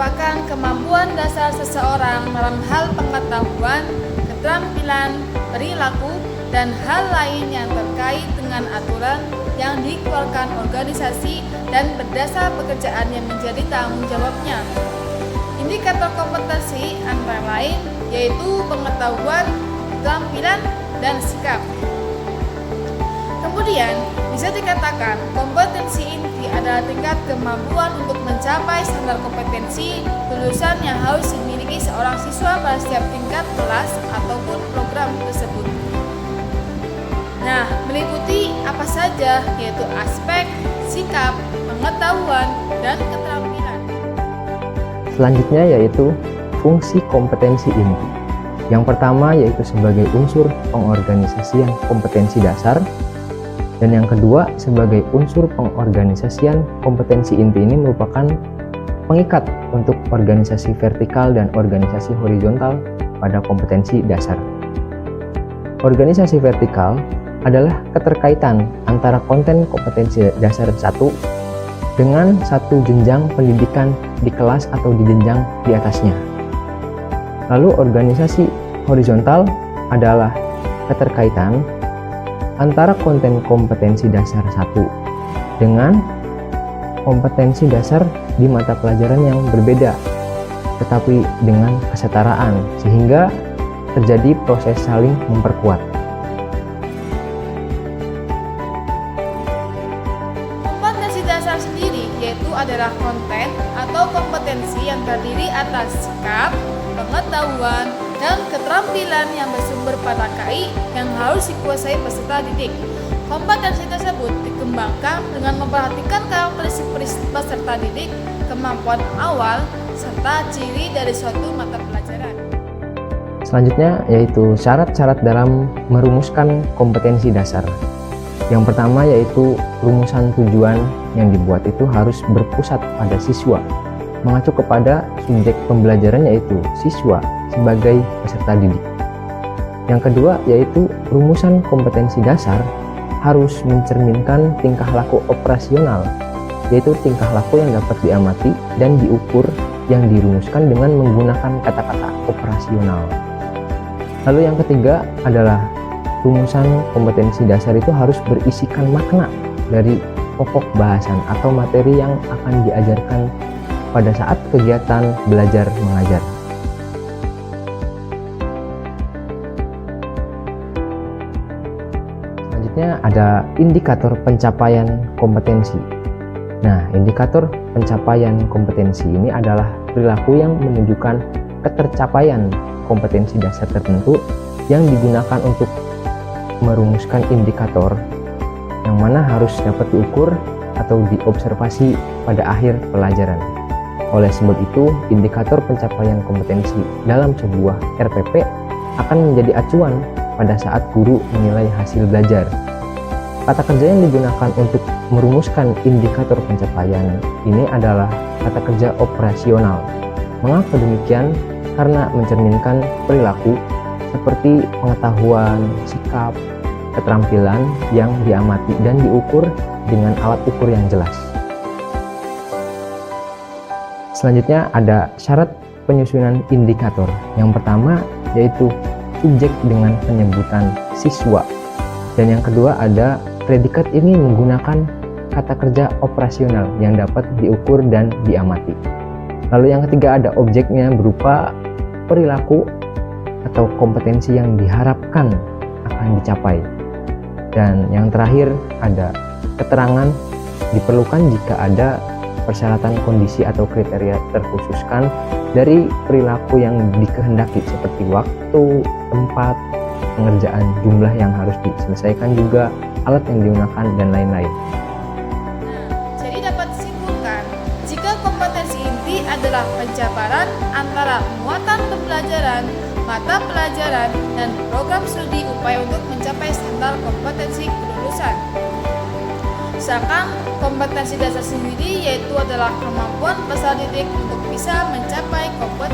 merupakan kemampuan dasar seseorang dalam hal pengetahuan, keterampilan, perilaku, dan hal lain yang terkait dengan aturan yang dikeluarkan organisasi dan berdasar pekerjaan yang menjadi tanggung jawabnya. Indikator kompetensi antara lain yaitu pengetahuan, keterampilan, dan sikap. Kemudian, bisa dikatakan kompetensi inti adalah tingkat kemampuan untuk mencapai standar kompetensi lulusan yang harus dimiliki seorang siswa pada setiap tingkat kelas ataupun program tersebut. Nah, meliputi apa saja yaitu aspek, sikap, pengetahuan, dan keterampilan. Selanjutnya yaitu fungsi kompetensi inti. Yang pertama yaitu sebagai unsur pengorganisasian kompetensi dasar, dan yang kedua sebagai unsur pengorganisasian kompetensi inti ini merupakan pengikat untuk organisasi vertikal dan organisasi horizontal pada kompetensi dasar. Organisasi vertikal adalah keterkaitan antara konten kompetensi dasar 1 dengan satu jenjang pendidikan di kelas atau di jenjang di atasnya. Lalu organisasi horizontal adalah keterkaitan antara konten kompetensi dasar 1 dengan kompetensi dasar di mata pelajaran yang berbeda, tetapi dengan kesetaraan, sehingga terjadi proses saling memperkuat. Kompetensi dasar sendiri yaitu adalah konten atau kompetensi yang terdiri atas sikap, pengetahuan, dan keterampilan yang bersumber pada KI yang harus dikuasai peserta didik. Kompetensi tersebut dikembangkan dengan memperhatikan karakteristik peserta didik, kemampuan awal, serta ciri dari suatu mata pelajaran. Selanjutnya yaitu syarat-syarat dalam merumuskan kompetensi dasar. Yang pertama yaitu rumusan tujuan yang dibuat itu harus berpusat pada siswa, mengacu kepada subjek pembelajaran yaitu siswa sebagai peserta didik. Yang kedua yaitu rumusan kompetensi dasar harus mencerminkan tingkah laku operasional, yaitu tingkah laku yang dapat diamati dan diukur yang dirumuskan dengan menggunakan kata-kata operasional. Lalu yang ketiga adalah rumusan kompetensi dasar itu harus berisikan makna dari pokok bahasan atau materi yang akan diajarkan pada saat kegiatan belajar mengajar. Selanjutnya ada indikator pencapaian kompetensi. Nah, indikator pencapaian kompetensi ini adalah perilaku yang menunjukkan ketercapaian kompetensi dasar tertentu yang digunakan untuk merumuskan indikator yang mana harus dapat diukur atau diobservasi pada akhir pelajaran. Oleh sebab itu, indikator pencapaian kompetensi dalam sebuah RPP akan menjadi acuan pada saat guru menilai hasil belajar. Kata kerja yang digunakan untuk merumuskan indikator pencapaian ini adalah kata kerja operasional. Mengapa demikian? Karena mencerminkan perilaku seperti pengetahuan, sikap, keterampilan yang diamati dan diukur dengan alat ukur yang jelas. Selanjutnya ada syarat penyusunan indikator. Yang pertama yaitu subjek dengan penyebutan siswa, dan yang kedua ada predikat ini menggunakan kata kerja operasional yang dapat diukur dan diamati. Lalu yang ketiga ada objeknya berupa perilaku atau kompetensi yang diharapkan akan dicapai, dan yang terakhir ada keterangan diperlukan jika ada persyaratan kondisi atau kriteria terkhususkan dari perilaku yang dikehendaki seperti waktu, tempat, pengerjaan, jumlah yang harus diselesaikan juga, alat yang digunakan, dan lain-lain. Jadi dapat disimpulkan, jika kompetensi inti adalah penjabaran antara muatan pembelajaran, mata pelajaran, dan program studi upaya untuk mencapai standar kompetensi kelulusan. Sedangkan kompetensi dasar sendiri yaitu adalah kemampuan peserta didik untuk bisa mencapai kompetensi